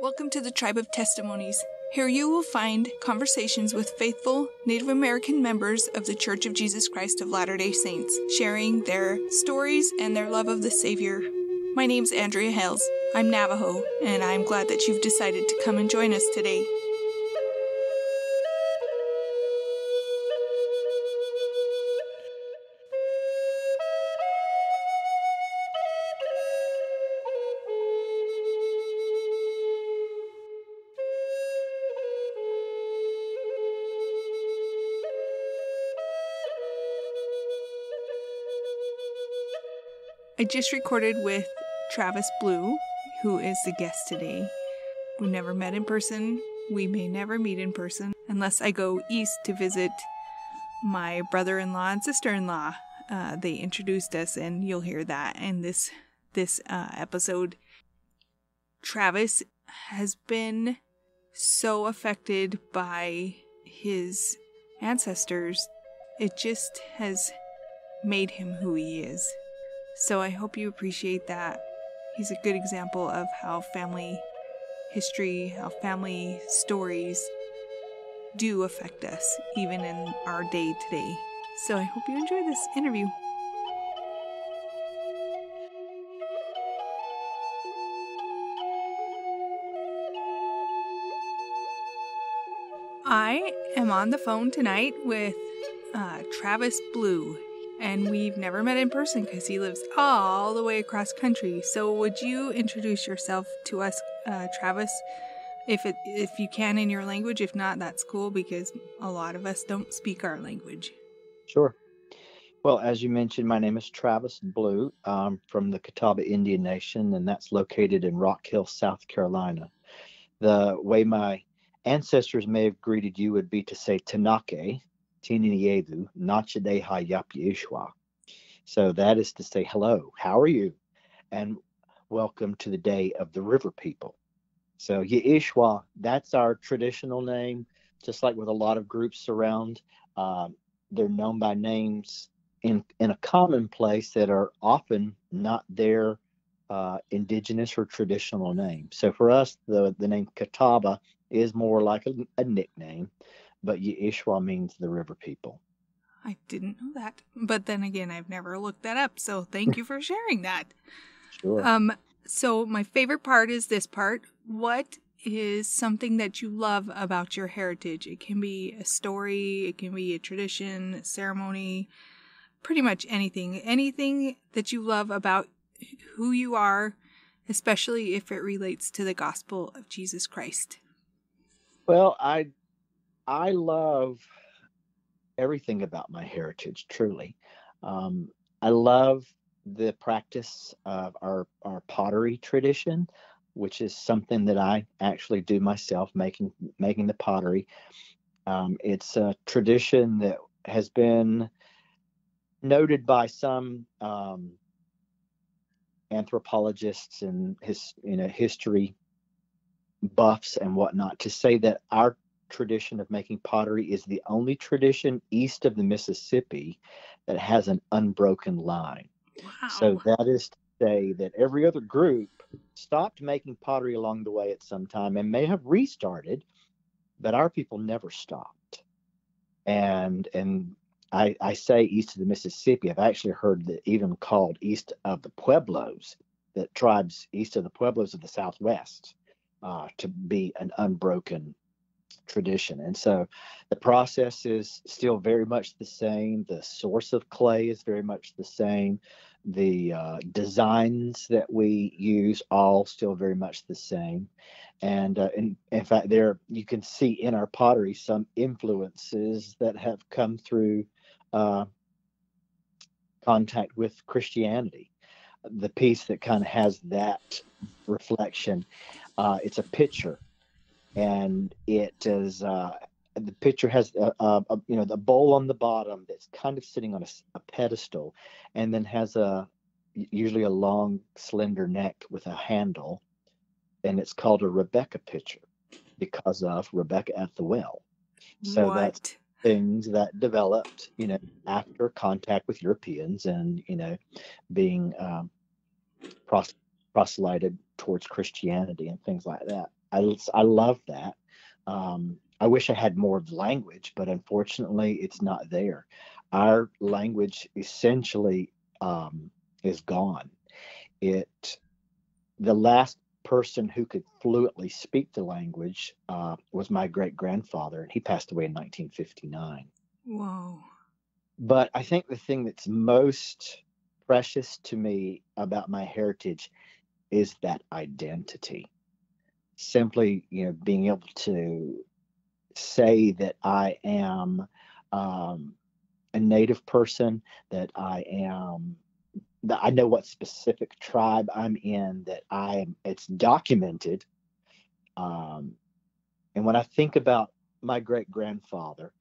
Welcome to the Tribe of Testimonies. Here you will find conversations with faithful Native American members of the Church of Jesus Christ of Latter-day Saints, sharing their stories and their love of the Savior. My name's Andrea Hales. I'm Navajo, and I'm glad that you've decided to come and join us today. I just recorded with Travis Blue, who is the guest today. We never met in person. We may never meet in person unless I go east to visit my brother-in-law and sister-in-law. They introduced us, and you'll hear that in this episode. Travis has been so affected by his ancestors. It just has made him who he is. So I hope you appreciate that. He's a good example of how family history, how family stories do affect us, even in our day today. So I hope you enjoy this interview. I am on the phone tonight with Travis Blue. And we've never met in person because he lives all the way across country. So would you introduce yourself to us, Travis, if you can in your language? If not, that's cool because a lot of us don't speak our language. Sure. Well, as you mentioned, my name is Travis Blue. I'm from the Catawba Indian Nation, and that's located in Rock Hill, South Carolina. The way my ancestors may have greeted you would be to say Tanake, Tininiedu, Nachade Hayap Yeshua. So that is to say, hello, how are you? And welcome to the Day of the River People. So Yeshua, that's our traditional name, just like with a lot of groups around. They're known by names in a common place that are often not their indigenous or traditional name. So for us, the name Catawba is more like a nickname. But Yeshua means the river people. I didn't know that. But then again, I've never looked that up. So thank you for sharing that. Sure. So my favorite part is this part. What is something that you love about your heritage? It can be a story. It can be a tradition, a ceremony, pretty much anything. Anything that you love about who you are, especially if it relates to the gospel of Jesus Christ. Well, I love everything about my heritage, truly. I love the practice of our pottery tradition, which is something that I actually do myself, making the pottery. It's a tradition that has been noted by some anthropologists and history buffs and whatnot to say that our tradition of making pottery is the only tradition east of the Mississippi that has an unbroken line. Wow. So that is to say that every other group stopped making pottery along the way at some time and may have restarted, but our people never stopped. And I say east of the Mississippi. I've actually heard that even called east of the Pueblos, that tribes east of the Pueblos of the Southwest, to be an unbroken tradition. And so the process is still very much the same. The source of clay is very much the same. The designs that we use all still very much the same. And in fact, there you can see in our pottery some influences that have come through contact with Christianity. The piece that kind of has that reflection, it's a pitcher, and it is the picture has the bowl on the bottom that's kind of sitting on a pedestal, and then has usually a long slender neck with a handle, and it's called a Rebecca pitcher because of Rebecca at the well. So that's things that developed after contact with Europeans and being proselyted towards Christianity and things like that. I love that. I wish I had more of the language, but unfortunately, it's not there. Our language essentially is gone. It The last person who could fluently speak the language was my great grandfather, and he passed away in 1959. Whoa. But I think the thing that's most precious to me about my heritage is that identity. Simply, being able to say that I am um, a native person, that I know what specific tribe I'm in, it's documented. Um, and when I think about my great grandfather,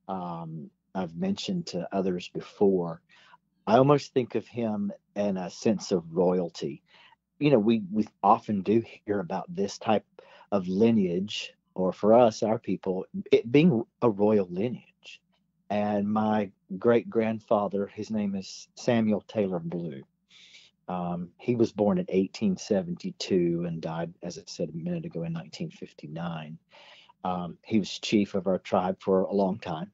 I've mentioned to others before, I almost think of him in a sense of royalty. We often do hear about this type of lineage, or for us, our people, it being a royal lineage. And my great grandfather, his name is Samuel Taylor Blue. He was born in 1872 and died, as I said a minute ago, in 1959. He was chief of our tribe for a long time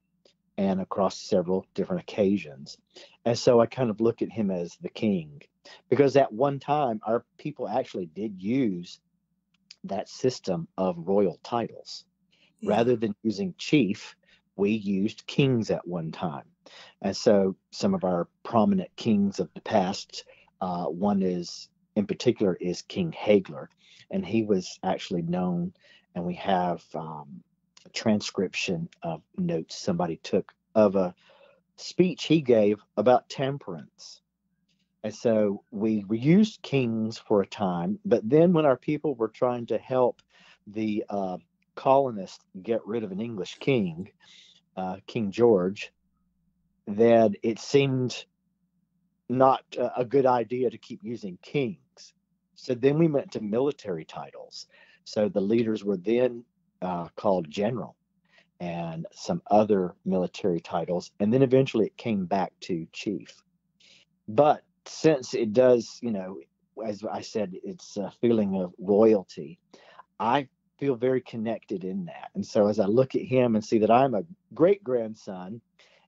and across several different occasions. And so I kind of look at him as the king, because at one time our people actually did use that system of royal titles. Yeah. Rather than using chief, we used kings at one time. And so some of our prominent kings of the past, one is in particular is King Hagler, and he was actually known, and we have a transcription of notes somebody took of a speech he gave about temperance. And so we used kings for a time, but then when our people were trying to help the colonists get rid of an English king, King George, then it seemed not a good idea to keep using kings. So then we went to military titles. So the leaders were then called general and some other military titles. And then eventually it came back to chief. But since it does, as I said, it's a feeling of royalty, I feel very connected in that. And so as I look at him and see that I'm a great grandson,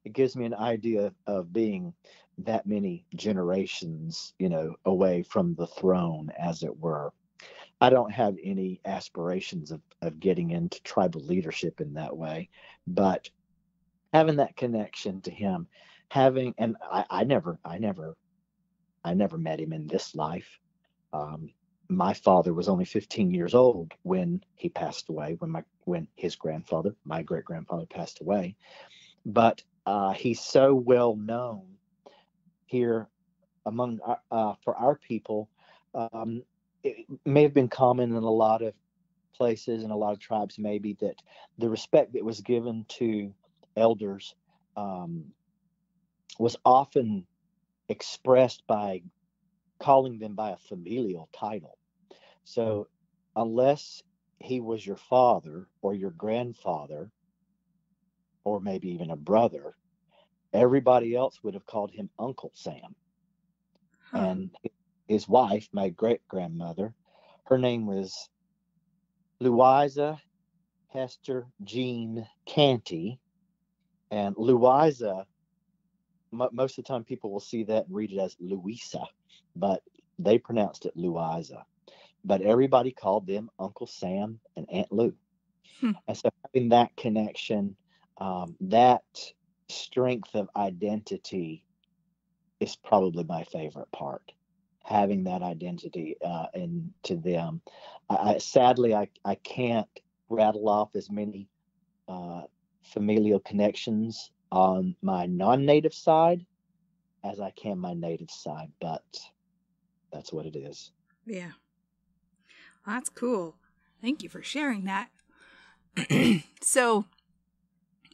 it gives me an idea of being that many generations, away from the throne, as it were. I don't have any aspirations of getting into tribal leadership in that way, but having that connection to him, and I never met him in this life. My father was only 15 years old when he passed away, when his grandfather, my great grandfather, passed away. But he's so well known here among for our people. Um, it may have been common in a lot of places and a lot of tribes, maybe, that the respect that was given to elders um, was often expressed by calling them by a familial title. So, unless he was your father or your grandfather, or maybe even a brother, everybody else would have called him Uncle Sam. Huh. And his wife, my great grandmother, her name was Louisa Hester Jean Canty. And Louisa, most of the time people will see that and read it as Louisa, but they pronounced it Louisa. But everybody called them Uncle Sam and Aunt Lou. Hmm. And so having that connection, that strength of identity is probably my favorite part. Having that identity into them. Sadly, I can't rattle off as many uh, familial connections on my non-native side as I can my native side, but that's what it is. Yeah. That's cool. Thank you for sharing that. So,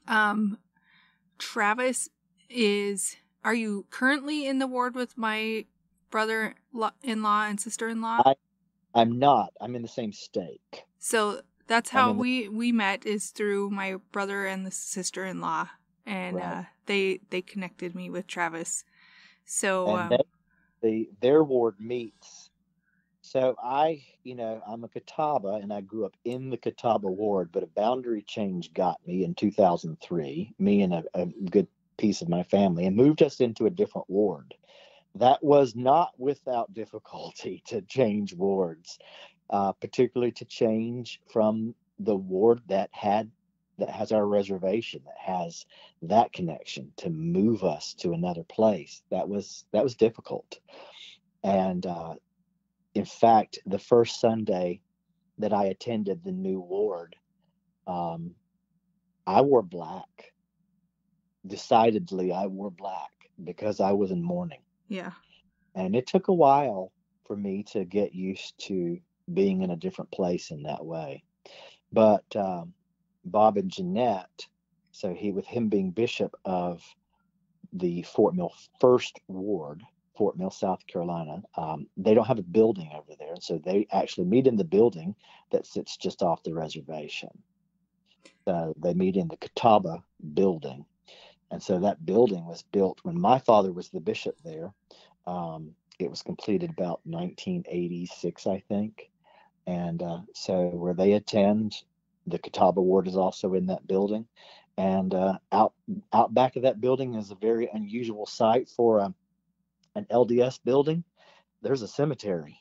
um, Travis are you currently in the ward with my brother-in-law and sister-in-law? I'm not. I'm in the same state. So that's I'm how in the we met, is through my brother and the sister-in-law, and right. they connected me with Travis. So And their ward meets So I'm a Catawba and I grew up in the Catawba ward, but a boundary change got me in 2003, me and a good piece of my family, and moved us into a different ward. That was not without difficulty to change wards, particularly to change from the ward that has our reservation, that has that connection, to move us to another place. That was difficult. And in fact, the first Sunday that I attended the new ward, um, I wore black. Decidedly, I wore black because I was in mourning. Yeah. And it took a while for me to get used to being in a different place in that way. But Bob and Jeanette, so with him being bishop of the Fort Mill First Ward, Fort Mill, South Carolina, they don't have a building over there. So they actually meet in the building that sits just off the reservation. So they meet in the Catawba building. And so that building was built when my father was the bishop there. It was completed about 1986, I think. And so where they attend, the Catawba Ward is also in that building. And out back of that building is a very unusual site for an LDS building. There's a cemetery,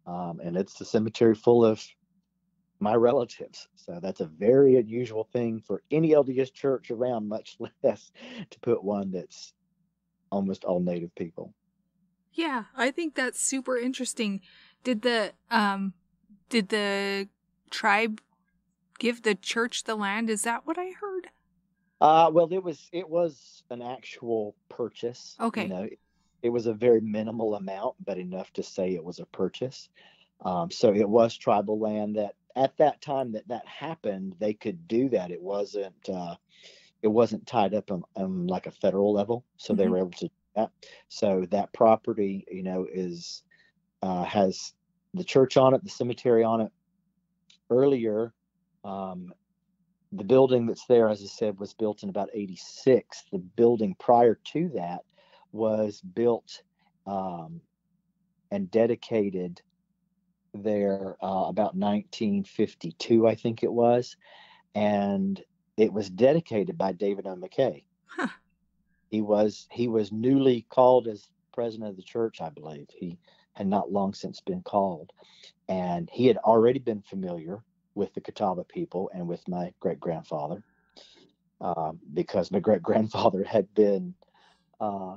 and it's a cemetery full of my relatives. So that's a very unusual thing for any LDS church around, much less to put one that's almost all Native people. Yeah, I think that's super interesting. Did the tribe give the church the land? Is that what I heard? Well, it was an actual purchase. Okay. It was a very minimal amount, but enough to say it was a purchase. So it was tribal land that at that time that happened, they could do that. It wasn't tied up on like a federal level, so they Mm-hmm. were able to do that. So that property, has the church on it, the cemetery on it. Earlier, um, the building that's there, as I said, was built in about 86. The building prior to that was built um, and dedicated there about 1952, I think it was. And it was dedicated by David O. McKay. Huh. He was newly called as president of the church, I believe. He had not long since been called. And he had already been familiar with the Catawba people and with my great grandfather, because my great grandfather had been uh,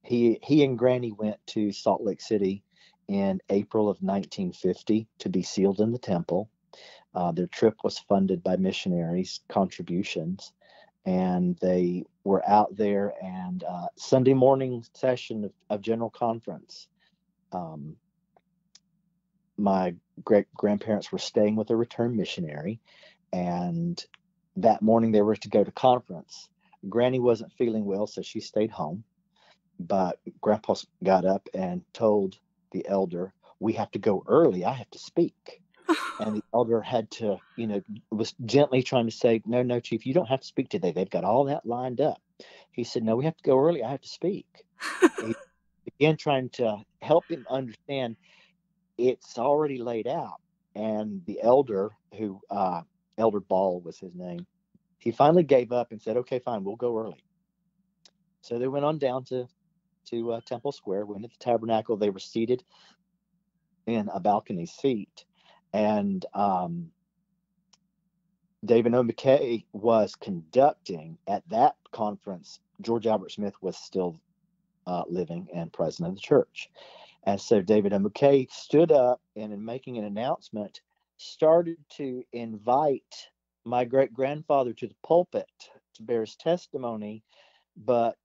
he and Granny went to Salt Lake City in April of 1950 to be sealed in the temple. Their trip was funded by missionaries' contributions, and they were out there. And Sunday morning session of General Conference, um, my great grandparents were staying with a return missionary, and that morning they were to go to conference. Granny wasn't feeling well, so she stayed home. But Grandpa got up and told the elder, "We have to go early. I have to speak." And the elder had to, was gently trying to say, "No, no, Chief, you don't have to speak today. They've got all that lined up." He said, "No, we have to go early. I have to speak." He began trying to help him understand it's already laid out. And the elder, Elder Ball was his name, he finally gave up and said, "Okay, fine, we'll go early." So they went on down to Temple Square, went to the tabernacle. They were seated in a balcony seat. And David O. McKay was conducting at that conference. George Albert Smith was still living and president of the church. And so David O. McKay stood up and, in making an announcement, started to invite my great grandfather to the pulpit to bear his testimony. But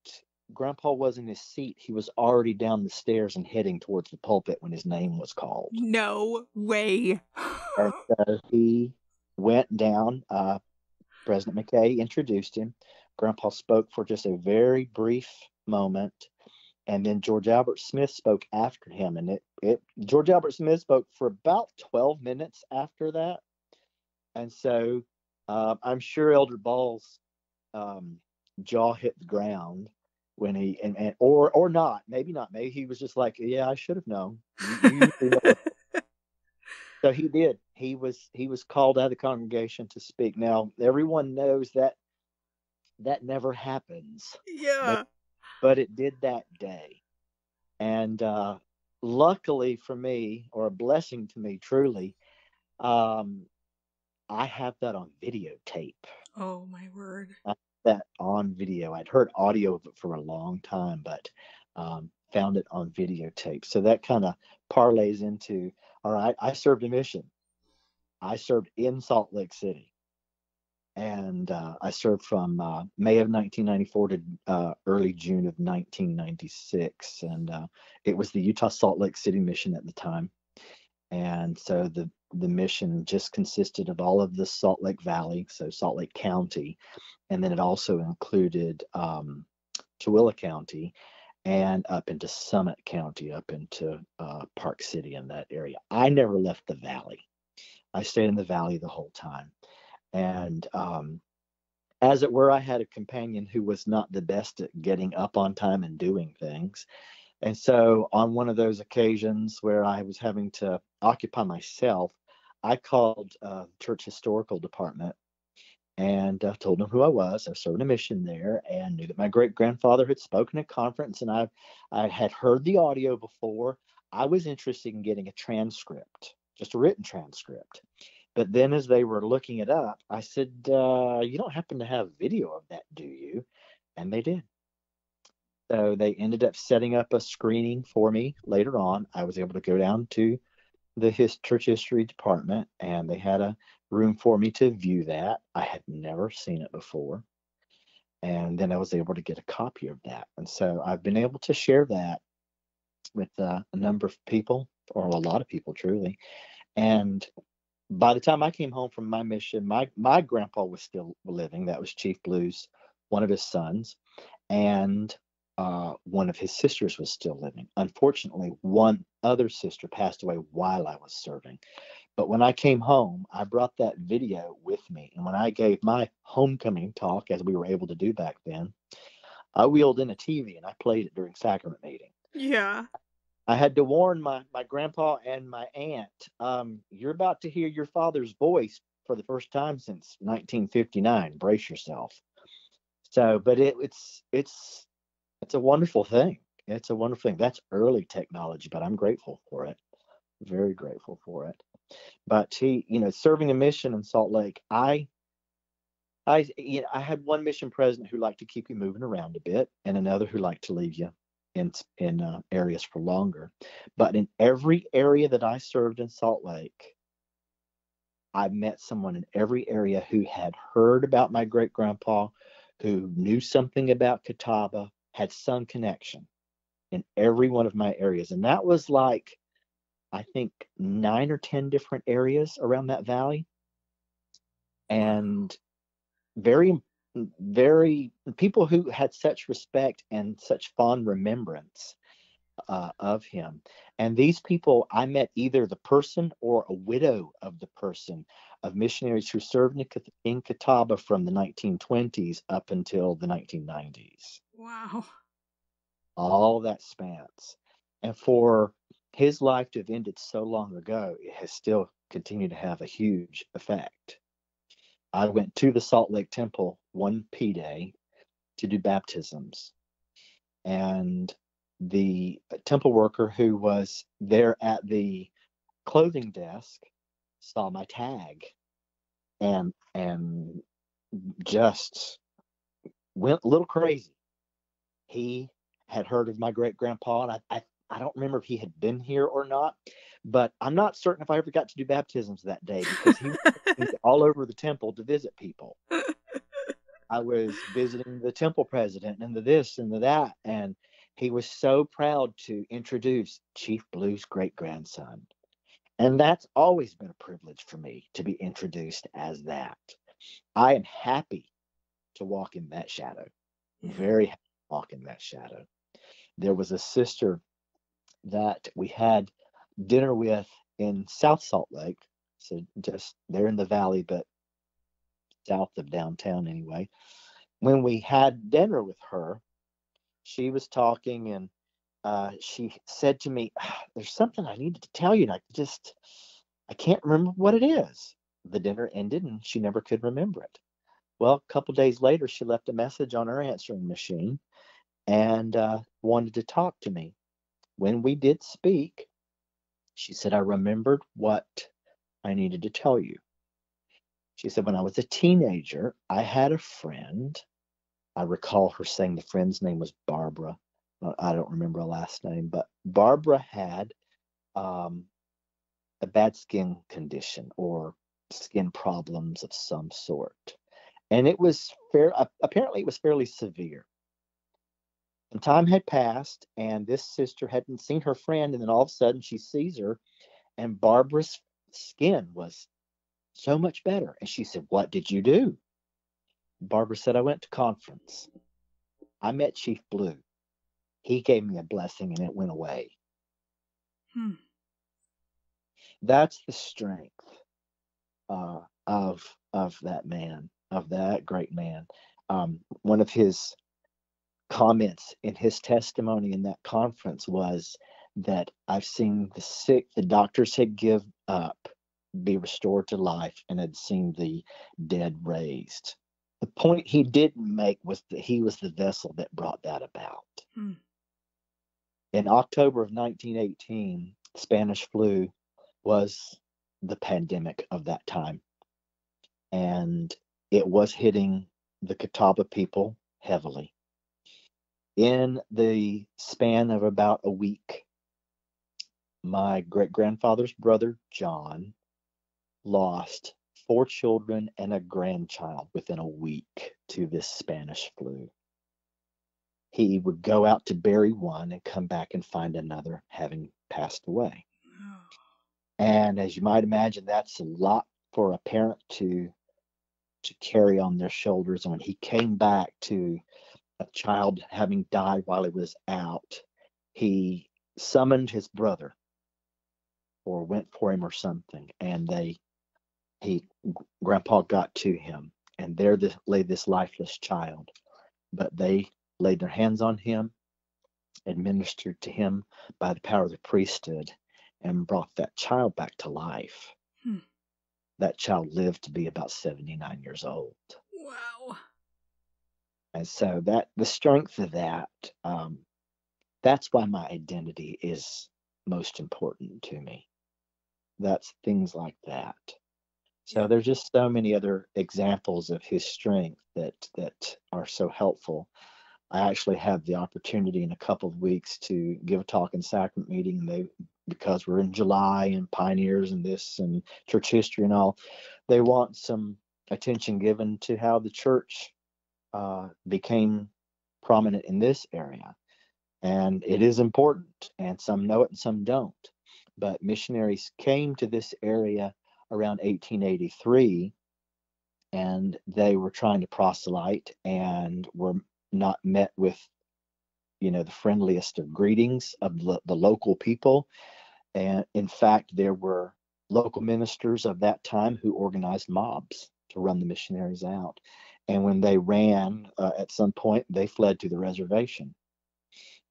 Grandpa was in his seat. He was already down the stairs and heading towards the pulpit when his name was called. No way. And so he went down. President McKay introduced him. Grandpa spoke for just a very brief moment, and then George Albert Smith spoke after him. And George Albert Smith spoke for about 12 minutes after that. And so I'm sure Elder Ball's jaw hit the ground, when he or not, maybe not, maybe he was just like, yeah, I should have known. You usually know what. So he did. He was called out of the congregation to speak. Now everyone knows that that never happens, but Yeah. it did that day. And luckily for me, or a blessing to me, truly, um, I have that on videotape. Oh, my word. I have that on video. I'd heard audio of it for a long time, but found it on videotape. So that kind of parlays into, all right, I served a mission. I served in Salt Lake City. And I served from May of 1994 to early June of 1996. And it was the Utah Salt Lake City mission at the time. And so the mission just consisted of all of the Salt Lake Valley, so Salt Lake County, and then it also included Tooele County and up into Summit County, up into Park City in that area. I never left the valley. I stayed in the valley the whole time. And as it were, I had a companion who was not the best at getting up on time and doing things. And so, on one of those occasions where I was having to occupy myself, I called church historical department and told them who I was. I served a mission there and knew that my great grandfather had spoken at a conference, and I had heard the audio before. I was interested in getting a transcript, just a written transcript. But then, as they were looking it up, I said, "You don't happen to have video of that, do you?" And they did. So they ended up setting up a screening for me later on. I was able to go down to the church history department, and they had a room for me to view that. I had never seen it before. And then I was able to get a copy of that. And so I've been able to share that with a number of people, or a lot of people, truly. And by the time I came home from my mission, my grandpa was still living. That was Chief Blue's, one of his sons, and one of his sisters was still living. Unfortunately, one other sister passed away while I was serving. But when I came home, I brought that video with me. And when I gave my homecoming talk, as we were able to do back then, I wheeled in a TV and I played it during sacrament meeting. Yeah. I had to warn my grandpa and my aunt, you're about to hear your father's voice for the first time since 1959. Brace yourself. So, but it's a wonderful thing. It's a wonderful thing. That's early technology, but I'm grateful for it. Very grateful for it. But serving a mission in Salt Lake, I had one mission president who liked to keep you moving around a bit, and another who liked to leave you in areas for longer. But in every area that I served in Salt Lake, I met someone in every area who had heard about my great grandpa, who knew something about Catawba, had some connection in every one of my areas. And that was like, I think, 9 or 10 different areas around that valley. And very, very people who had such respect and such fond remembrance of him. And these people, I met either the person or a widow of the person, of missionaries who served in Catawba from the 1920s up until the 1990s. Wow. All that spans. And for his life to have ended so long ago, it has still continued to have a huge effect. I went to the Salt Lake Temple one P Day to do baptisms. And the temple worker who was there at the clothing desk saw my tag and just went a little crazy. He had heard of my great grandpa, and I don't remember if he had been here or not, but I'm not certain if I ever got to do baptisms that day because he was all over the temple to visit people. I was visiting the temple president and the this and the that, and he was so proud to introduce Chief Blue's great grandson. And that's always been a privilege for me to be introduced as that. I am happy to walk in that shadow. Yeah. Very happy to walk in that shadow. There was a sister that we had dinner with in South Salt Lake, so just there in the valley, but south of downtown anyway. When we had dinner with her, She was talking, and she said to me, "There's something I needed to tell you, and I can't remember what it is." The dinner ended, and she never could remember it. Well, a couple days later, she left a message on her answering machine and wanted to talk to me. When we did speak, she said, "I remembered what I needed to tell you." She said, "When I was a teenager, I had a friend." I recall her saying the friend's name was Barbara. I don't remember her last name, but Barbara had um, a bad skin condition or skin problems of some sort. And it was apparently it was fairly severe. Some time had passed, and this sister hadn't seen her friend, and then all of a sudden she sees her, and Barbara's skin was so much better. And she said, "What did you do?" Barbara said, "I went to conference. I met Chief Blue. He gave me a blessing and it went away." Hmm. That's the strength of that man, of that great man. One of his comments in his testimony in that conference was that, "I've seen the sick, the doctors had give up, be restored to life, and had seen the dead raised." The point he didn't make was that he was the vessel that brought that about. Hmm. In October of 1918, Spanish flu was the pandemic of that time, and it was hitting the Catawba people heavily. In the span of about a week, my great grandfather's brother, John, lost four children and a grandchild within a week to this Spanish flu. He would go out to bury one and come back and find another having passed away. And as you might imagine, that's a lot for a parent to carry on their shoulders. And when he came back to a child having died while he was out, he summoned his brother or went for him or something, and he grandpa got to him, and there lay this lifeless child. But they laid their hands on him, administered to him by the power of the priesthood, and brought that child back to life. Hmm. That child lived to be about 79 years old. Wow. And so that the strength of that, that's why my identity is most important to me. That's things like that. So Yeah. there's just so many other examples of his strength that are so helpful. I actually have the opportunity in a couple of weeks to give a talk in sacrament meeting, and they, because we're in July and pioneers and this and church history and all, they want some attention given to how the church became prominent in this area. And it is important, and some know it and some don't. But missionaries came to this area around 1883, and they were trying to proselyte and were not met with, the friendliest of greetings of the local people. And in fact, there were local ministers of that time who organized mobs to run the missionaries out. And when they ran, at some point, they fled to the reservation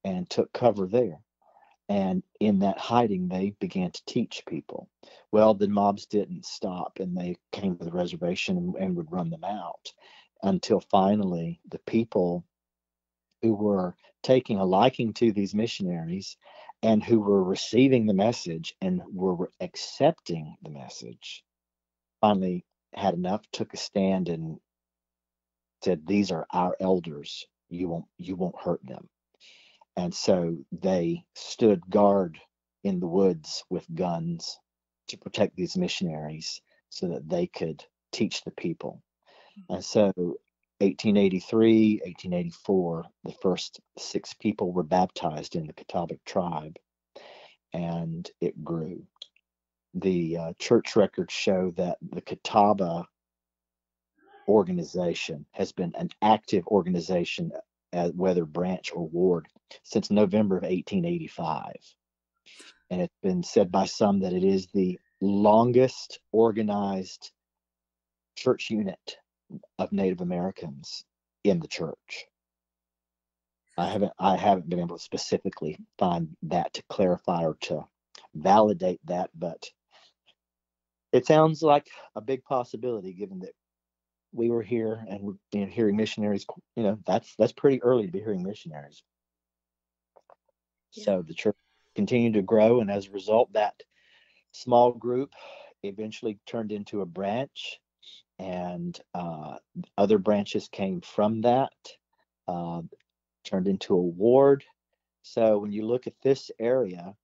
and took cover there. And in that hiding, they began to teach people. Well, the mobs didn't stop, and they came to the reservation and would run them out until finally the people who were taking a liking to these missionaries and who were receiving the message and were accepting the message finally had enough, took a stand, and said, "These are our elders. You won't hurt them." And so they stood guard in the woods with guns to protect these missionaries so that they could teach the people. And so 1883, 1884, the first six people were baptized in the Catawba tribe, and it grew. The church records show that the Catawba organization has been an active organization, whether branch or ward, since November of 1885. And it's been said by some that it is the longest organized church unit of Native Americans in the church. I haven't been able to specifically find that to clarify or to validate that, but it sounds like a big possibility given that we were here and hearing missionaries. That's pretty early to be hearing missionaries. Yeah. So the church continued to grow, and as a result, that small group eventually turned into a branch, and other branches came from that, uh, turned into a ward. So when you look at this area,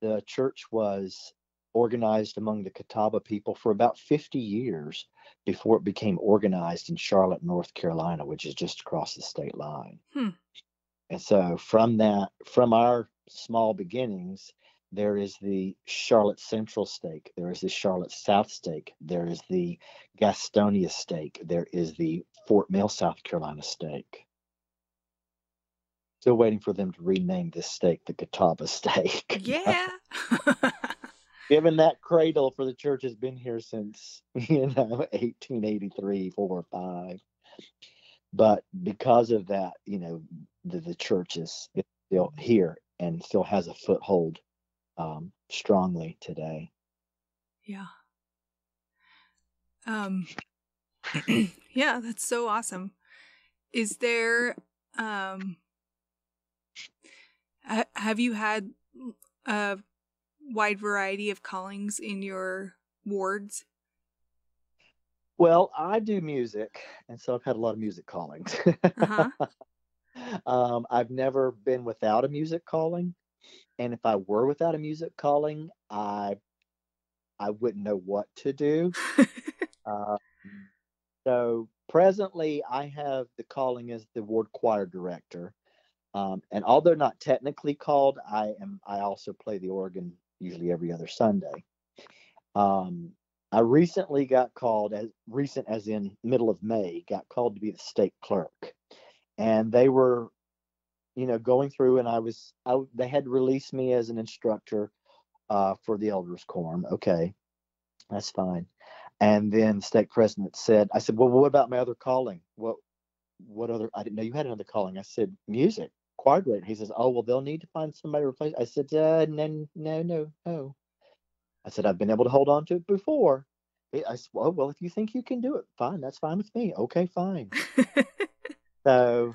the church was organized among the Catawba people for about 50 years before it became organized in Charlotte, North Carolina, which is just across the state line. Hmm. And so from our small beginnings, there is the Charlotte Central Stake, there is the Charlotte South Stake, there is the Gastonia Stake, there is the Fort Mill, South Carolina Stake. Still waiting for them to rename this stake the Catawba Stake. Yeah. Given that cradle for the church has been here since 1883, 4 or 5. But because of that, the church is still here and still has a foothold strongly today. Yeah. Yeah, that's so awesome. Is there, have you had a wide variety of callings in your wards? Well, I do music, and so I've had a lot of music callings. Uh-huh. I've never been without a music calling, and if I were without a music calling, I wouldn't know what to do. Uh, so presently, I have the calling as the ward choir director, and although not technically called, I also play the organ usually every other Sunday. Um, I recently got called, as recent as in middle of May, got called to be the stake clerk, and they were, going through, and they had released me as an instructor for the elders quorum. Okay, that's fine. And then the stake president said, I said, well, what about my other calling? What other? I didn't know you had another calling. I said, music, choir director. He says, oh, well, they'll need to find somebody to replace. I said, no, no, no, no. I said, I've been able to hold on to it before. I said, well, if you think you can do it, fine. That's fine with me. Okay, fine. So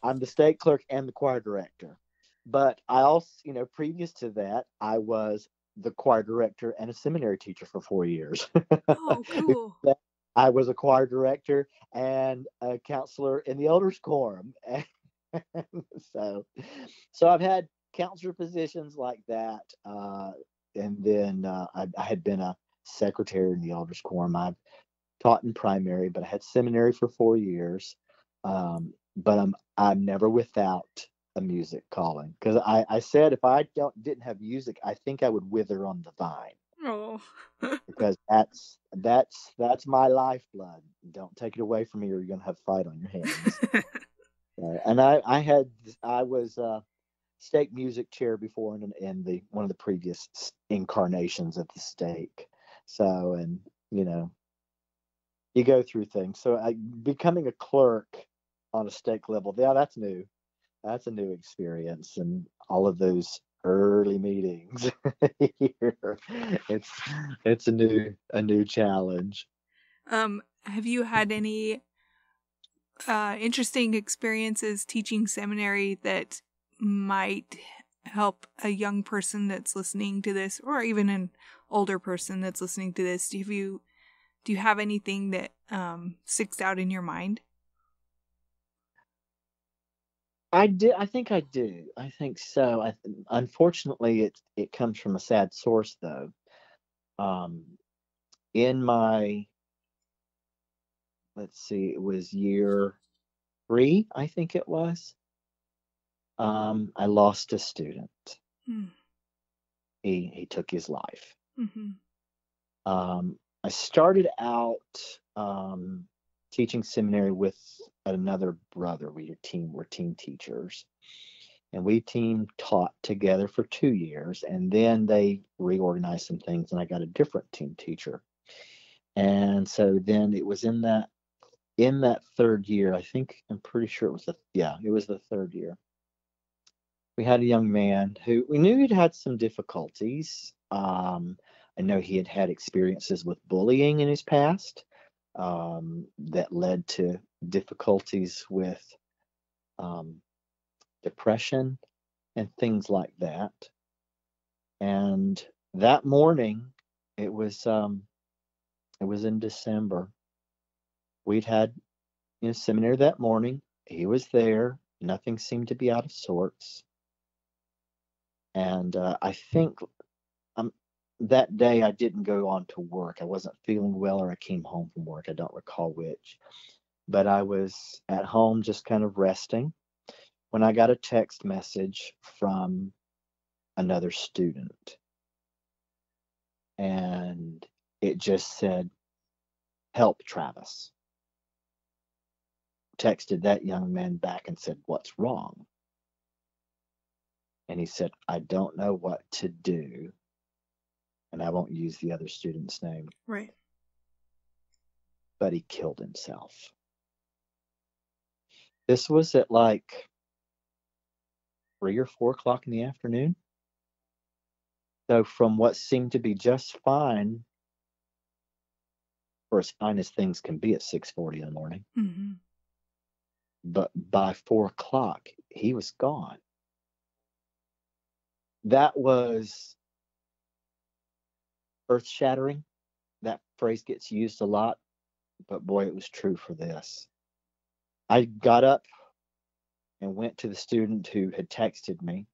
I'm the stake clerk and the choir director. But I also, previous to that, I was the choir director and a seminary teacher for 4 years. Oh, cool. I was a choir director and a counselor in the elders quorum. so, so I've had counselor positions like that, and then I had been a secretary in the elders quorum. I've taught in primary, but I had seminary for 4 years. But I'm never without a music calling, because I said if I didn't have music, I think I would wither on the vine, Oh. because that's my lifeblood. Don't take it away from me, or you're gonna have a fight on your hands. And I was stake music chair before in the one of the previous incarnations of the stake. So, and you know you go through things. So becoming a clerk on a stake level, yeah, that's new. That's a new experience, and all of those early meetings here, it's it's a new challenge. Have you had any interesting experiences teaching seminary that might help a young person that's listening to this, or even an older person that's listening to this? Do you have anything that sticks out in your mind? I think I do. I think so. Unfortunately, it comes from a sad source, though. Um, in my, let's see, it was year 3, I think it was. I lost a student. Hmm. He took his life. Mm-hmm. I started out teaching seminary with another brother. We're team teachers, and we team taught together for 2 years, and then they reorganized some things, and I got a different team teacher. And so then it was in that in that third year, I'm pretty sure it was the third year. We had a young man who we knew he'd had some difficulties. I know he had had experiences with bullying in his past, that led to difficulties with um, depression and things like that. And that morning, it was um, it was in December. We'd had seminary that morning. He was there. Nothing seemed to be out of sorts. And I think um, that day I didn't go on to work. I wasn't feeling well, or I came home from work. I don't recall which. But I was at home just kind of resting when I got a text message from another student. And it just said, "Help, Travis." Texted that young man back and said, "What's wrong?" And he said, "I don't know what to do." And I won't use the other student's name, Right. but he killed himself. This was at like 3 or 4 o'clock in the afternoon. So from what seemed to be just fine, or as fine as things can be at 6:40 in the morning, Mm-hmm. but by 4 o'clock, he was gone. That was earth shattering. That phrase gets used a lot, but boy, it was true for this. I got up and went to the student who had texted me.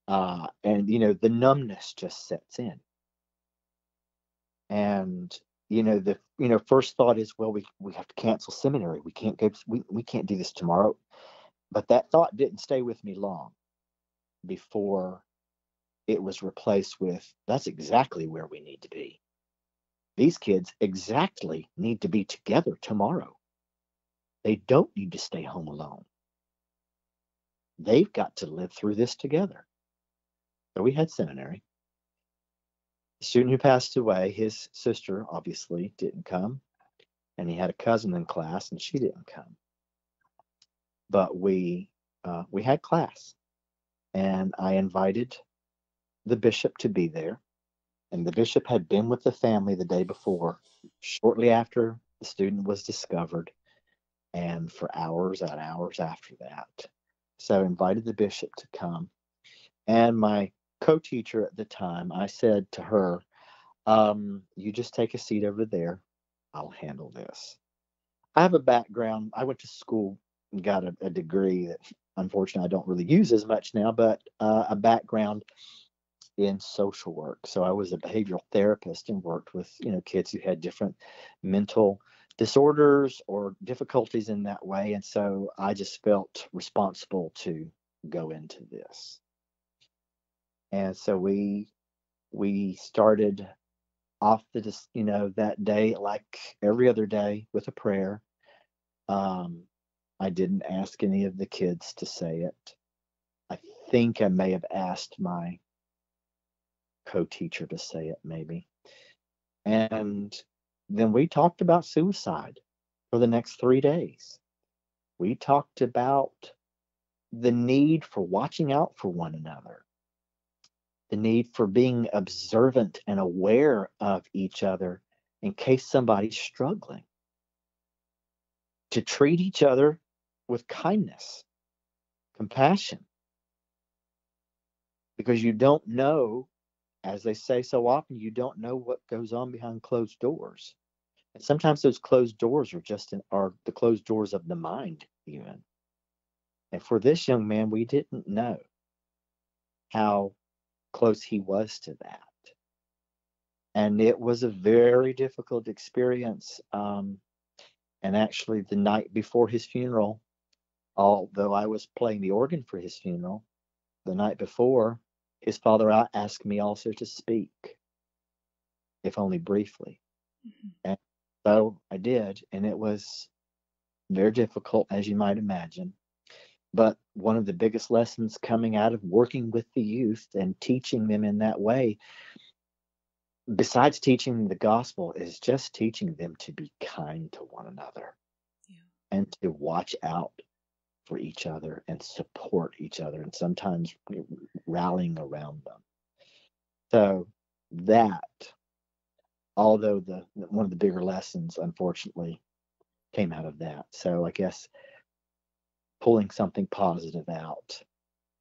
And, the numbness just sets in. And, the first thought is, well, we have to cancel seminary. We can't go, we can't do this tomorrow. But that thought didn't stay with me long before it was replaced with, that's exactly where we need to be. These kids exactly need to be together tomorrow. They don't need to stay home alone. They've got to live through this together. So we had seminary. The student who passed away, his sister obviously didn't come, and he had a cousin in class, and she didn't come. But we had class, and I invited the bishop to be there. And the bishop had been with the family the day before, shortly after the student was discovered, and for hours and hours after that. So I invited the bishop to come. And my co-teacher at the time, I said to her, "You just take a seat over there. I'll handle this." I have a background. I went to school and got a degree that unfortunately I don't really use as much now, but a background in social work. So I was a behavioral therapist and worked with, kids who had different mental disorders or difficulties in that way. And so I just felt responsible to go into this. And so we started off that day like every other day with a prayer. I didn't ask any of the kids to say it. I think I may have asked my co-teacher to say it, maybe. And then we talked about suicide for the next 3 days. We talked about the need for watching out for one another, the need for being observant and aware of each other in case somebody's struggling, to treat each other with kindness, compassion, because you don't know, as they say so often, you don't know what goes on behind closed doors. And sometimes those closed doors are the closed doors of the mind, even. And for this young man, we didn't know how close he was to that. And it was a very difficult experience. And actually, the night before his funeral, although I was playing the organ for his funeral, the night before, his father asked me also to speak, if only briefly. Mm-hmm. And so I did, and it was very difficult, as you might imagine. But one of the biggest lessons coming out of working with the youth and teaching them in that way besides teaching the gospel, is just teaching them to be kind to one another Yeah. and to watch out for each other and support each other, and sometimes rallying around them. So that, although the one of the bigger lessons, unfortunately, came out of that. So I guess pulling something positive out,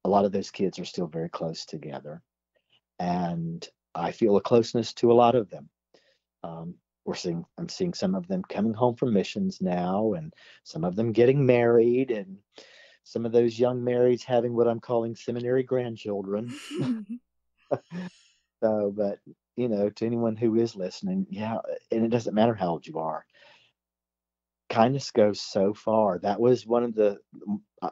a lot of those kids are still very close together, and I feel a closeness to a lot of them. Um, I'm seeing some of them coming home from missions now, and some of them getting married, and some of those young marrieds having what I'm calling seminary grandchildren. So, but to anyone who is listening, yeah, and it doesn't matter how old you are, kindness goes so far. That was one of it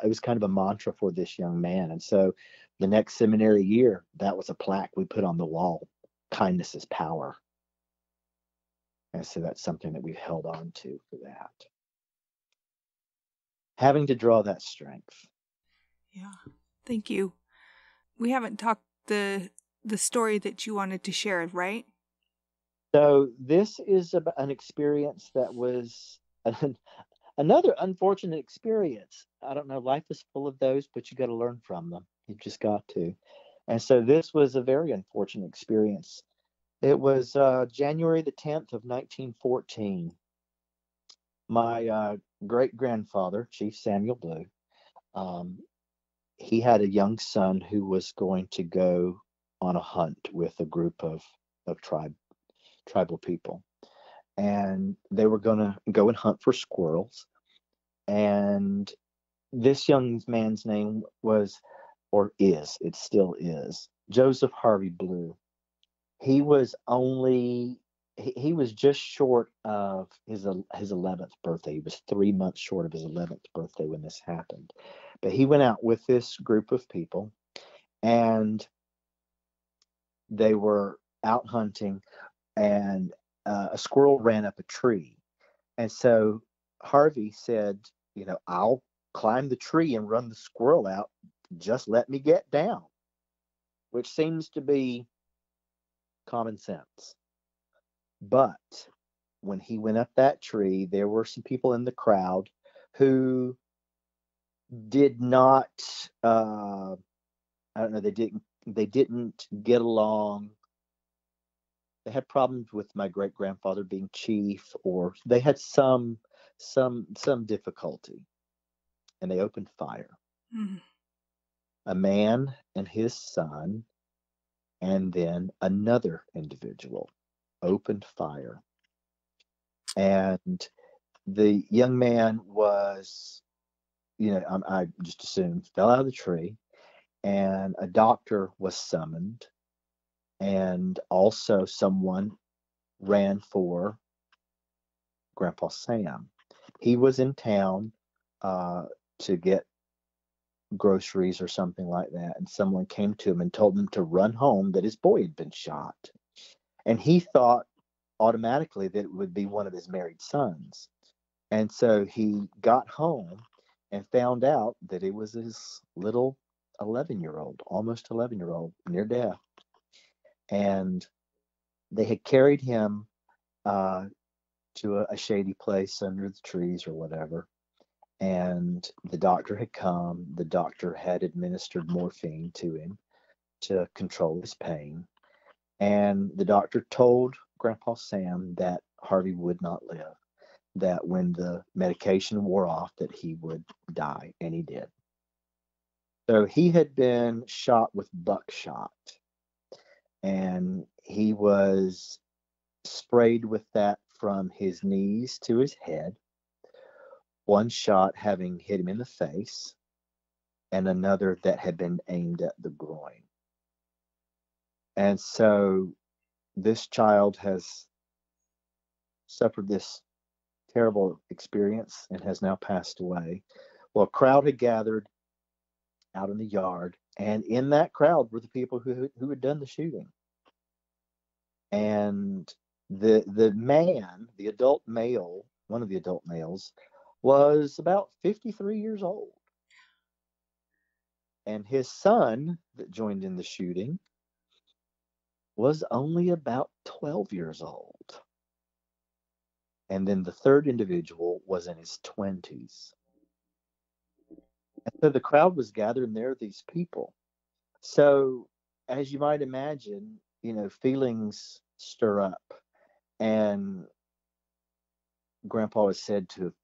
was kind of a mantra for this young man. And so the next seminary year, that was a plaque we put on the wall. Kindness is power. And so that's something that we've held on to for that. Having to draw that strength. Yeah. Thank you. We haven't talked the story that you wanted to share, right? So this is an experience that was another unfortunate experience. I don't know, life is full of those, but you got to learn from them. You just got to. And so this was a very unfortunate experience. It was January the 10th of 1914. My great grandfather, Chief Samuel Blue, um, he had a young son who was going to go on a hunt with a group of tribal people. And they were going to go and hunt for squirrels. And this young man's name was, or is, it still is, Joseph Harvey Blue. He was only he was just short of his 11th birthday. He was 3 months short of his 11th birthday when this happened. But he went out with this group of people, and they were out hunting, and a squirrel ran up a tree. And so Harvey said, I'll climb the tree and run the squirrel out. Just let me get down, which seems to be common sense. But when he went up that tree, there were some people in the crowd who did not, I don't know, they didn't get along. They had problems with my great grandfather being chief, or they had some difficulty, and they opened fire. Mm. A man and his son, and then another individual opened fire. And the young man was, I just assumed, fell out of the tree, and a doctor was summoned, and also someone ran for Grandpa Sam. He was in town uh, to get groceries or something like that, and someone came to him and told him to run home, that his boy had been shot. And he thought automatically that it would be one of his married sons. And so he got home and found out that it was his little 11-year-old, almost 11-year-old, near death. And they had carried him uh, to a shady place under the trees or whatever. And the doctor had come. The doctor had administered morphine to him to control his pain. And the doctor told Grandpa Sam that Harvey would not live, that when the medication wore off, that he would die, and he did. So he had been shot with buckshot, and he was sprayed with that from his knees to his head, one shot having hit him in the face, and another that had been aimed at the groin. And so this child has suffered this terrible experience and has now passed away. Well, a crowd had gathered out in the yard, and in that crowd were the people who had done the shooting. And the man, the adult male, one of the adult males, was about 53 years old. And his son that joined in the shooting was only about 12 years old. And then the third individual was in his 20s. And so the crowd was gathering there, these people. So, as you might imagine, feelings stir up. And Grandpa is said to have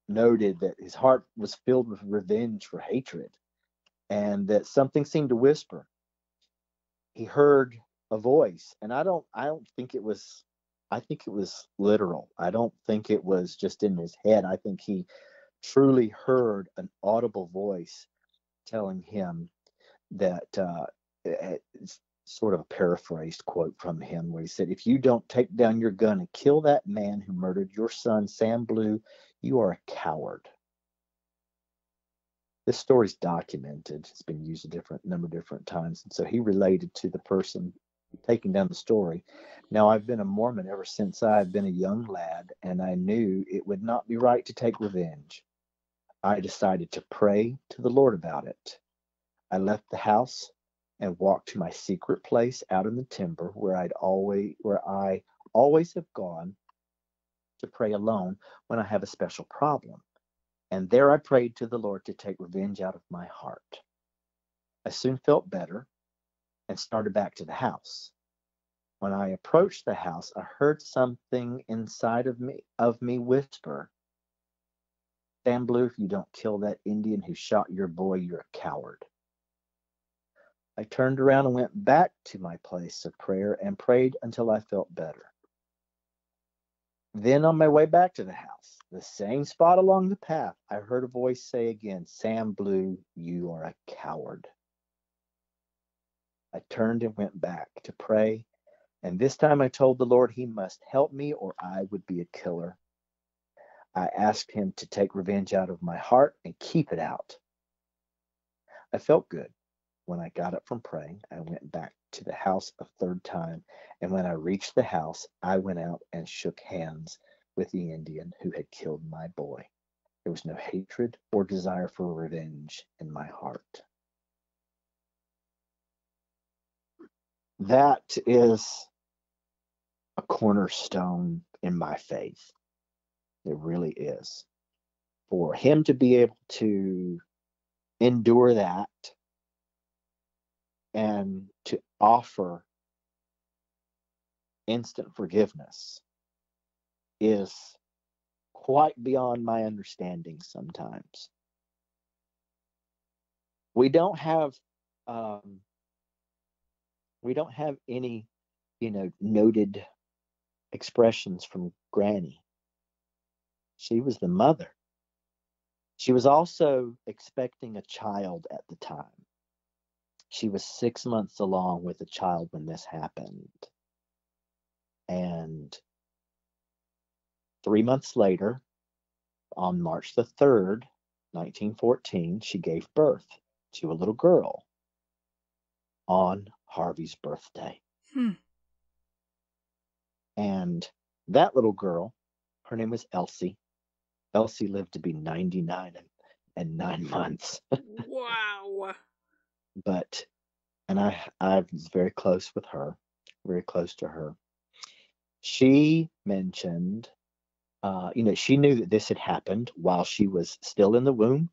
noted that his heart was filled with revenge for hatred, and that something seemed to whisper. He heard a voice, and I don't think it was, I think it was literal. I don't think it was just in his head. I think he truly heard an audible voice telling him that, it's sort of a paraphrased quote from him, where he said, "If you don't take down your gun and kill that man who murdered your son, Sam Blue, you are a coward." This story's documented. It's been used a different number of different times. And so he related to the person taking down the story. Now, I've been a Mormon ever since I've been a young lad, and I knew it would not be right to take revenge. I decided to pray to the Lord about it. I left the house and walked to my secret place out in the timber where I always have gone to pray alone when I have a special problem. And there I prayed to the Lord to take revenge out of my heart. I soon felt better and started back to the house. When I approached the house, I heard something inside of me whisper, "Sam Blue, if you don't kill that Indian who shot your boy, you're a coward." I turned around and went back to my place of prayer and prayed until I felt better. Then, on my way back to the house, the same spot along the path, I heard a voice say again, "Sam Blue, you are a coward." I turned and went back to pray, and this time I told the Lord he must help me or I would be a killer. I asked him to take revenge out of my heart and keep it out. I felt good. When I got up from praying, I went back to the house a third time, and when I reached the house, I went out and shook hands with the Indian who had killed my boy. There was no hatred or desire for revenge in my heart. That is a cornerstone in my faith. It really is. For him to be able to endure that and to offer instant forgiveness is quite beyond my understanding sometimes. We don't have um, we don't have any, noted expressions from Granny. She was the mother. She was also expecting a child at the time. She was 6 months along with a child when this happened. And 3 months later, on March the 3rd, 1914, she gave birth to a little girl on Harvey's birthday. And that little girl, her name was Elsie. Elsie lived to be 99 and 9 months. Wow. But, and I was very close with her, very close to her. She mentioned, she knew that this had happened while she was still in the womb.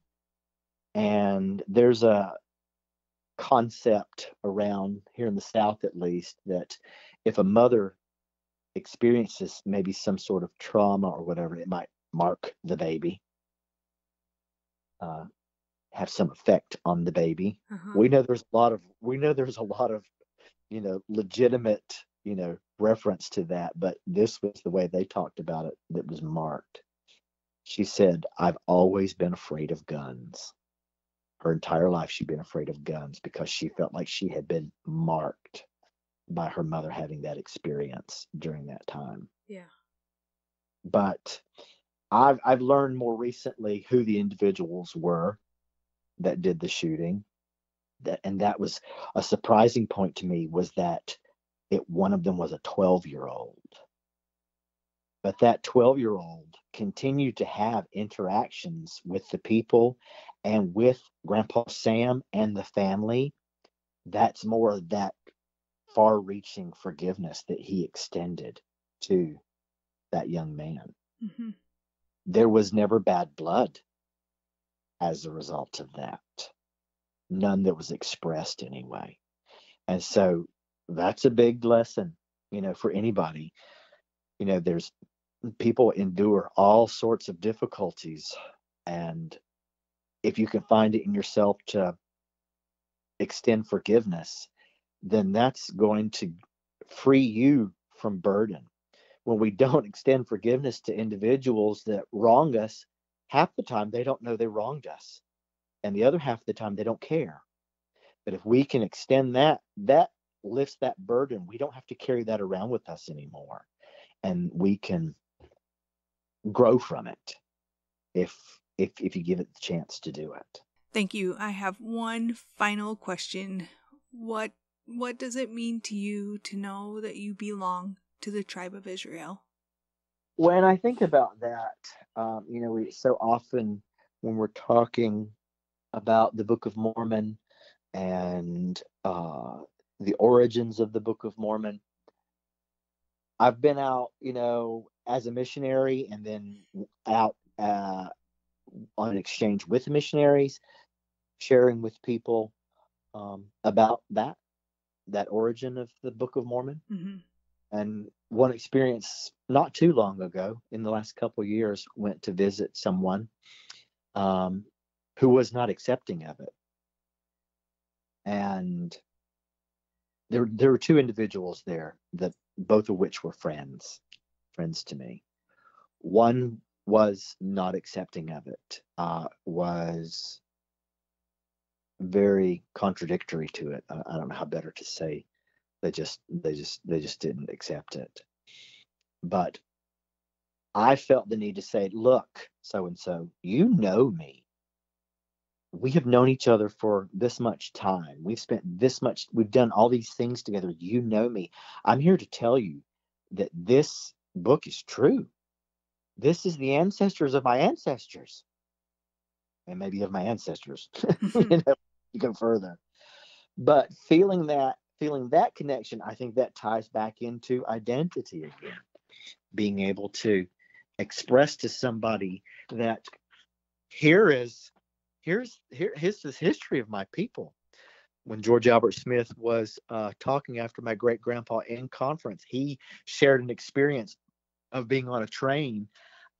And there's a concept around here in the South, at least, that if a mother experiences maybe some sort of trauma or whatever, it might mark the baby, uh, have some effect on the baby. We know there's a lot of legitimate reference to that, but this was the way they talked about it that was marked. She said, "I've always been afraid of guns." Her entire life she'd been afraid of guns because she felt like she had been marked by her mother having that experience during that time. Yeah. But I've learned more recently who the individuals were that did the shooting. That was a surprising point to me, was that one of them was a 12-year-old. But that 12-year-old continued to have interactions with the people and with Grandpa Sam and the family. That's more of that far-reaching forgiveness that he extended to that young man. Mm-hmm. There was never bad blood as a result of that. None that was expressed anyway. And so that's a big lesson, for anybody. There's people endure all sorts of difficulties. And if you can find it in yourself to extend forgiveness, then that's going to free you from burden. When we don't extend forgiveness to individuals that wrong us, half the time they don't know they wronged us. And the other half of the time they don't care. But if we can extend that lifts that burden. We don't have to carry that around with us anymore. And we can grow from it if you give it the chance to do it. Thank you. I have one final question. What does it mean to you to know that you belong to the tribe of Israel? When I think about that, we so often, when we're talking about the Book of Mormon and the origins of the Book of Mormon, I've been out, as a missionary, and then out on exchange with missionaries, sharing with people about that origin of the Book of Mormon. Mm-hmm. And one experience not too long ago, in the last couple of years, went to visit someone who was not accepting of it. And there were two individuals there, that both of which were friends to me. One was not accepting of it, was very contradictory to it. I don't know how better to say. They just didn't accept it. But I felt the need to say, look, so and so, you know me. We have known each other for this much time. We've done all these things together. You know me. I'm here to tell you that this book is true. This is the ancestors of my ancestors, and maybe of my ancestors. You go further. But feeling that connection, I think that ties back into identity again. Being able to express to somebody that here's the history of my people. When George Albert Smith was talking after my great grandpa in conference, he shared an experience of being on a train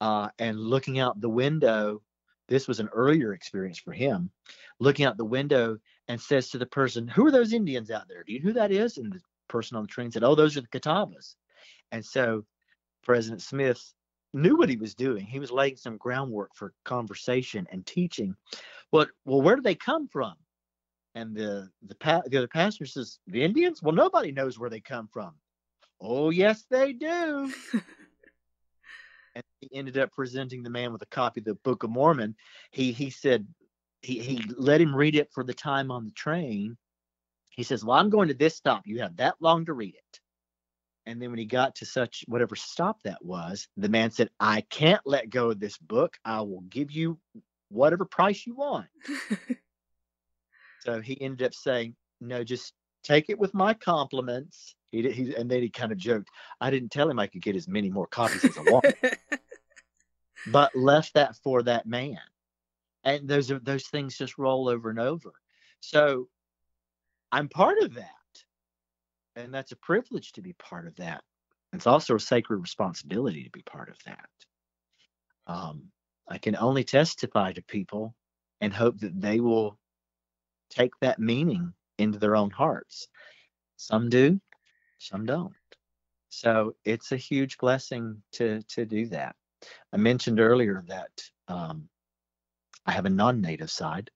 and looking out the window. This was an earlier experience for him, looking out the window, and says to the person, "Who are those Indians out there? Do you know who that is?" And the person on the train said, "Oh, those are the Catawbas." And so President Smith knew what he was doing. He was laying some groundwork for conversation and teaching. Well, where do they come from? And the other pastor says, "The Indians? Well, nobody knows where they come from." "Oh, yes, they do." And he ended up presenting the man with a copy of the Book of Mormon. He said he let him read it for the time on the train. He says, "Well, I'm going to this stop. You have that long to read it." And then when he got to such whatever stop that was, the man said, "I can't let go of this book. I will give you whatever price you want." So he ended up saying, "No, just take it with my compliments." And then he kind of joked, "I didn't tell him I could get as many more copies as I want," but left that for that man. And those things just roll over and over. So I'm part of that. And that's a privilege to be part of that. It's also a sacred responsibility to be part of that. I can only testify to people and hope that they will take that meaning into their own hearts. Some do, some don't. So it's a huge blessing to do that. I mentioned earlier that I have a non-native side.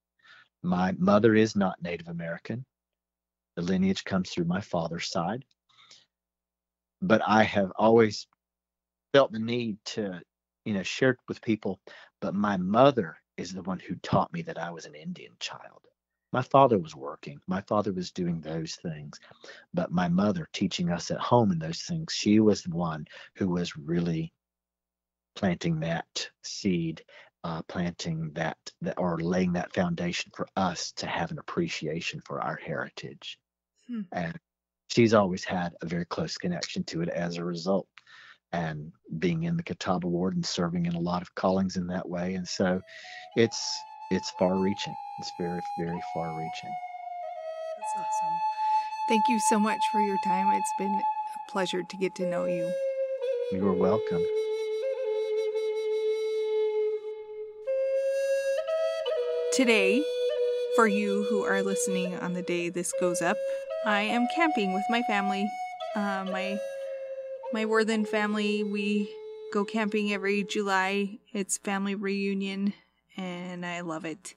My mother is not Native American. The lineage comes through my father's side. But I have always felt the need to, share with people. But my mother is the one who taught me that I was an Indian child. My father was working. My father was doing those things. But my mother, teaching us at home in those things, she was the one who was really planting that seed, planting that or laying that foundation for us to have an appreciation for our heritage. And she's always had a very close connection to it as a result, and being in the Catawba ward and serving in a lot of callings in that way. And so it's far reaching. It's very, very far reaching. That's awesome. Thank you so much for your time. It's been a pleasure to get to know you. You're welcome. Today, for you who are listening on the day this goes up, I am camping with my family. My Worthen family, we go camping every July. It's family reunion, and I love it.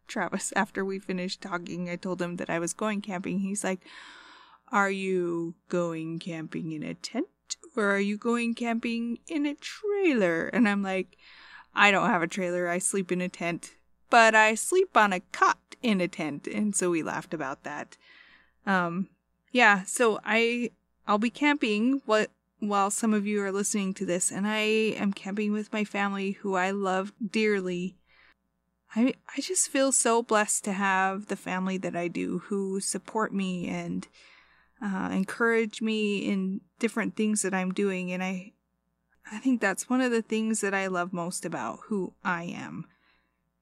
Travis, after we finished talking, I told him that I was going camping. He's like, "Are you going camping in a tent, or are you going camping in a trailer?" And I'm like, "I don't have a trailer. I sleep in a tent, but I sleep on a cot in a tent." And so we laughed about that. So I'll be camping while some of you are listening to this, and I am camping with my family who I love dearly. I just feel so blessed to have the family that I do, who support me and encourage me in different things that I'm doing. And I think that's one of the things that I love most about who I am,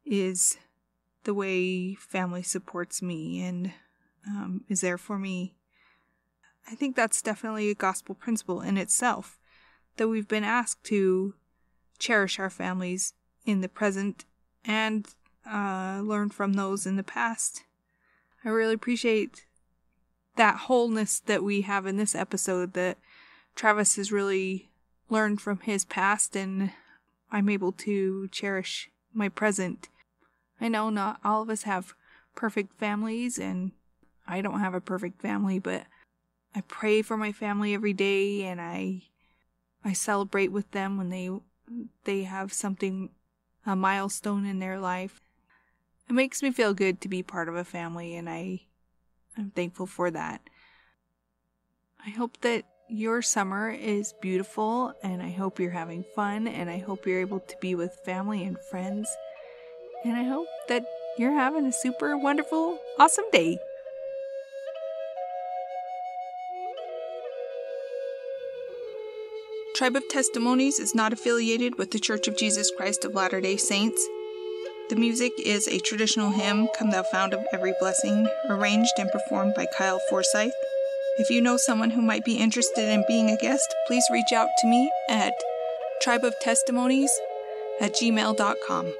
is the way family supports me and is there for me. I think that's definitely a gospel principle in itself, that we've been asked to cherish our families in the present and learn from those in the past. I really appreciate that wholeness that we have in this episode, that Travis has really learned from his past, and I'm able to cherish my present. I know not all of us have perfect families, and I don't have a perfect family, but I pray for my family every day, and I celebrate with them when they have something, a milestone in their life. It makes me feel good to be part of a family, and I'm thankful for that. I hope that your summer is beautiful, and I hope you're having fun, and I hope you're able to be with family and friends, and I hope that you're having a super wonderful, awesome day. Tribe of Testimonies is not affiliated with the Church of Jesus Christ of Latter-day Saints. The music is a traditional hymn, "Come Thou Fount of Every Blessing," arranged and performed by Kyle Forsyth. If you know someone who might be interested in being a guest, please reach out to me at tribeoftestimonies@gmail.com.